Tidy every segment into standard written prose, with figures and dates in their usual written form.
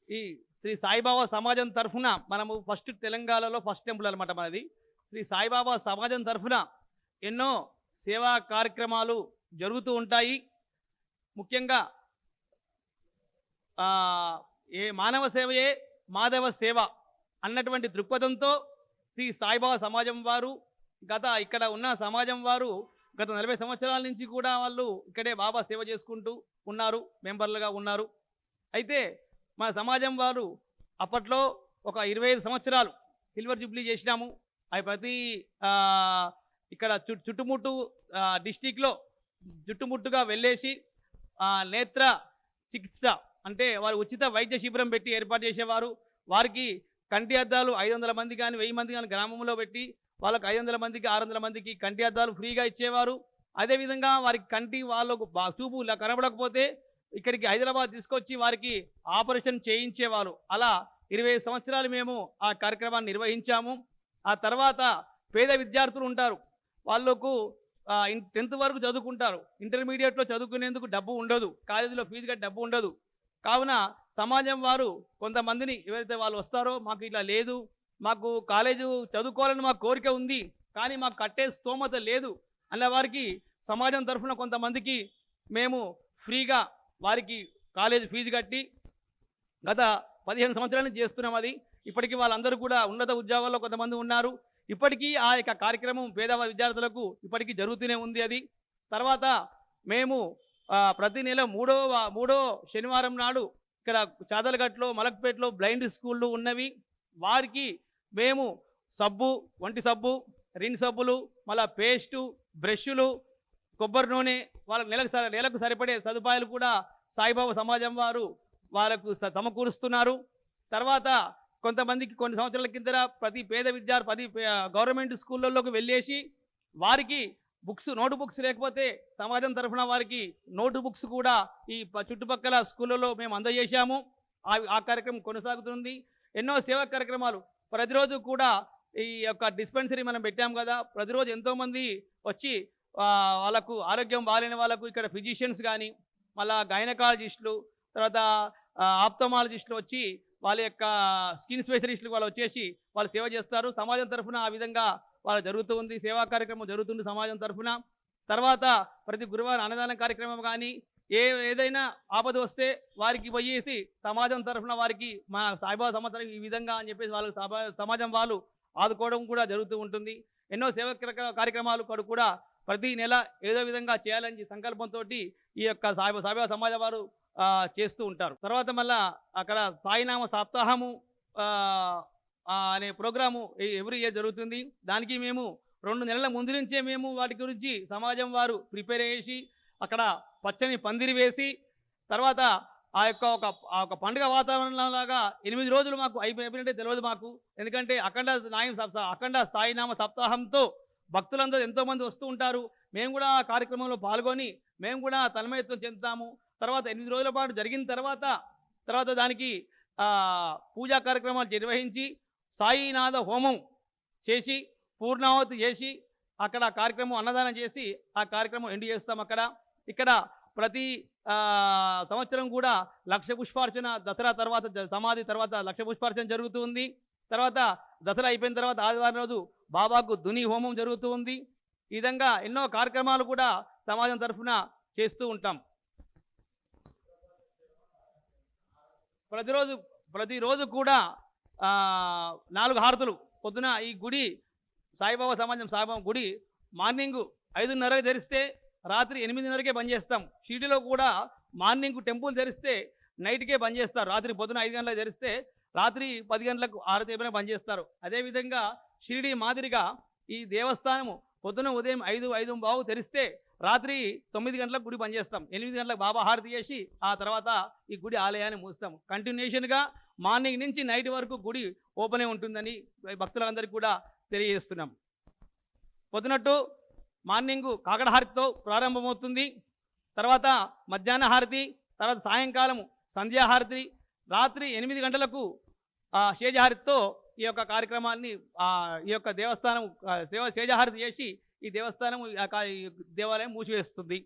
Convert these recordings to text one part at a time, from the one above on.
ఈ శ్రీ సాయిబాబా సమాజం తరఫున మనము ఫస్ట్ తెలంగాణలో ఫస్ట్ టెంపుల్ అనమాట మనది. శ్రీ సాయిబాబా సమాజం తరఫున ఎన్నో సేవా కార్యక్రమాలు జరుగుతూ ఉంటాయి. ముఖ్యంగా ఏ మానవ సేవయే మాధవ సేవ అన్నటువంటి దృక్పథంతో శ్రీ సాయిబాబా సమాజం వారు ఇక్కడ ఉన్న సమాజం వారు గత 40 సంవత్సరాల నుంచి కూడా వాళ్ళు ఇక్కడే బాబా సేవ చేసుకుంటూ ఉన్నారు, మెంబర్లుగా ఉన్నారు. అయితే మా సమాజం వారు అప్పట్లో ఒక 25 సంవత్సరాలు సిల్వర్ జూబ్లీ చేసినాము. అవి ప్రతి ఇక్కడ చుట్టుముట్టు డిస్టిక్లో చుట్టుముట్టుగా వెళ్ళేసి నేత్ర చికిత్స అంటే వారు ఉచిత వైద్య శిబిరం పెట్టి ఏర్పాటు చేసేవారు. వారికి కంటి అద్దాలు 500 మంది కానీ 1000 మంది కానీ గ్రామంలో పెట్టి వాళ్ళకు 500 మందికి 600 మందికి కంటి అద్దాలు ఫ్రీగా ఇచ్చేవారు. అదేవిధంగా వారికి కంటి వాళ్ళకు చూపు కనబడకపోతే ఇక్కడికి హైదరాబాద్ తీసుకొచ్చి వారికి ఆపరేషన్ చేయించేవారు. అలా 25 సంవత్సరాలు మేము ఆ కార్యక్రమాన్ని నిర్వహించాము. ఆ తర్వాత పేద విద్యార్థులు ఉంటారు, వాళ్ళకు 10th వరకు చదువుకుంటారు, ఇంటర్మీడియట్లో చదువుకునేందుకు డబ్బు ఉండదు, కాలేజీలో ఫీజు కట్టి డబ్బు ఉండదు. కావున సమాజం వారు కొంతమందిని ఎవరైతే వాళ్ళు వస్తారో మాకు ఇట్లా లేదు, మాకు కాలేజు చదువుకోవాలని మాకు కోరిక ఉంది కానీ మాకు కట్టే స్తోమత లేదు అన్న వారికి సమాజం తరఫున కొంతమందికి మేము ఫ్రీగా వారికి కాలేజ్ ఫీజు కట్టి గత 15 సంవత్సరాల నుంచి చేస్తున్నాం. అది ఇప్పటికీ వాళ్ళందరూ కూడా ఉన్నత ఉద్యోగాల్లో కొంతమంది ఉన్నారు. ఇప్పటికీ ఆ యొక్క కార్యక్రమం పేద విద్యార్థులకు ఇప్పటికీ జరుగుతూనే ఉంది. అది తర్వాత మేము ప్రతి నెల మూడో శనివారం నాడు ఇక్కడ చాదలగట్లో మలక్పేటలో బ్లైండ్ స్కూళ్ళు ఉన్నవి, వారికి మేము సబ్బు, వంటి సబ్బు, రిన్ సబ్బులు, మళ్ళీ పేస్టు, బ్రష్లు, కొబ్బరి నూనె వాళ్ళకి నెలకు సరిపడే సదుపాయాలు కూడా సాయిబాబా సమాజం వారు వాళ్ళకు సమకూరుస్తున్నారు. తర్వాత కొంతమందికి కొన్ని సంవత్సరాల కింద ప్రతి పేద విద్యార్థి గవర్నమెంట్ స్కూళ్ళల్లోకి వెళ్ళేసి వారికి నోటు బుక్స్ లేకపోతే సమాజం తరఫున వారికి నోటు బుక్స్ కూడా ఈ చుట్టుపక్కల స్కూళ్ళలో మేము అందజేశాము. ఆ కార్యక్రమం కొనసాగుతుంది. ఎన్నో సేవా కార్యక్రమాలు ప్రతిరోజు కూడా ఈ యొక్క డిస్పెన్సరీ మనం పెట్టాం కదా, ప్రతిరోజు ఎంతోమంది వచ్చి వాళ్ళకు ఆరోగ్యం బాగాలేని వాళ్ళకు ఇక్కడ ఫిజిషియన్స్ కానీ మళ్ళా గైనకాలజిస్టులు తర్వాత ఆప్థమాలజిస్టులు వచ్చి వాళ్ళ యొక్క స్కిన్ స్పెషలిస్టులు వాళ్ళు వచ్చేసి వాళ్ళు సేవ చేస్తారు. సమాజం తరఫున ఆ విధంగా వాళ్ళు జరుగుతూ ఉంది, సేవా కార్యక్రమం జరుగుతుంది సమాజం తరఫున. తర్వాత ప్రతి గురువారం అన్నదాన కార్యక్రమం కానీ ఏదైనా ఆపద వస్తే వారికి పోయేసి సమాజం తరఫున వారికి మా సాయిబాబా సమాజం ఈ విధంగా అని చెప్పేసి వాళ్ళకి సమాజం వాళ్ళు ఆదుకోవడం కూడా జరుగుతూ ఉంటుంది. ఎన్నో సేవా కార్యక్రమాలు కూడా ప్రతి నెల ఏదో విధంగా చేయాలని సంకల్పంతో ఈ యొక్క సాయిబాబా సమాజం వారు చేస్తూ ఉంటారు. తర్వాత మళ్ళా అక్కడ సాయినామ సప్తాహము అనే ప్రోగ్రాము ఎవ్రీ ఇయర్ జరుగుతుంది. దానికి మేము 2 నెలల ముందు నుంచే మేము వాటి గురించి సమాజం వారు ప్రిపేర్ చేసి అక్కడ పచ్చని పందిరి వేసి తర్వాత ఆ యొక్క ఒక పండుగ వాతావరణంలాగా 8 రోజులు మాకు అయిపోయినట్టే తెలియదు మాకు. ఎందుకంటే అఖండ సాయినామ సప్తాహంతో భక్తులందరూ ఎంతోమంది వస్తూ ఉంటారు. మేము కూడా ఆ కార్యక్రమంలో పాల్గొని మేము కూడా తన్మయత్వం చెందుతాము. తర్వాత 8 రోజుల పాటు జరిగిన తర్వాత దానికి పూజా కార్యక్రమాలు నిర్వహించి సాయినాథ హోమం చేసి పూర్ణావతి చేసి అక్కడ కార్యక్రమం అన్నదానం చేసి ఆ కార్యక్రమం ఎండ్ చేస్తాం. ఇక్కడ ప్రతి సంవత్సరం కూడా 1,00,000 పుష్పార్చన, దసరా తర్వాత సమాధి తర్వాత 1,00,000 పుష్పార్చన జరుగుతూ ఉంది. తర్వాత దసరా అయిపోయిన తర్వాత ఆదివారం రోజు బాబాకు ధుని హోమం జరుగుతూ ఉంది. ఈ విధంగా ఎన్నో కార్యక్రమాలు కూడా సమాజం తరఫున చేస్తూ ఉంటాం. ప్రతిరోజు కూడా 4 హారతులు పొద్దున ఈ గుడి సాయిబాబా సాయిబాబా గుడి మార్నింగ్ 5:30కి తెరిస్తే రాత్రి 8:30కే బంద్ చేస్తాం. షిరిడీలో కూడా మార్నింగ్ టెంపుల్ తెరిస్తే నైట్కే బంద్ చేస్తారు. పొద్దున 5 గంటలకు తెరిస్తే రాత్రి 10 గంటలకు హారతి అయిపోయినా బంద్ చేస్తారు. అదేవిధంగా షిరిడీ మాదిరిగా ఈ దేవస్థానము పొద్దున ఉదయం 5:05 తెరిస్తే రాత్రి 9 గంటలకు గుడి బంద్ చేస్తాం. 8 గంటలకు బాబా హారతి చేసి ఆ తర్వాత ఈ గుడి ఆలయాన్ని మూస్తాం. కంటిన్యూషన్గా మార్నింగ్ నుంచి నైట్ వరకు గుడి ఓపెనే ఉంటుందని భక్తులందరికీ కూడా తెలియజేస్తున్నాం. పొద్దునట్టు మార్నింగు కాకడ హారతితో ప్రారంభమవుతుంది. తర్వాత మధ్యాహ్న హారతి, తర్వాత సాయంకాలం సంధ్యాహారతి, రాత్రి 8 గంటలకు శేజహారతితో ఈ యొక్క కార్యక్రమాన్ని ఈ యొక్క దేవస్థానం శేజహారతి చేసి ఈ దేవాలయం మూసివేస్తుంది.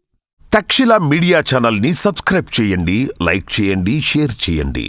తక్షశిల మీడియా ఛానల్ని సబ్స్క్రైబ్ చేయండి, లైక్ చేయండి, షేర్ చేయండి.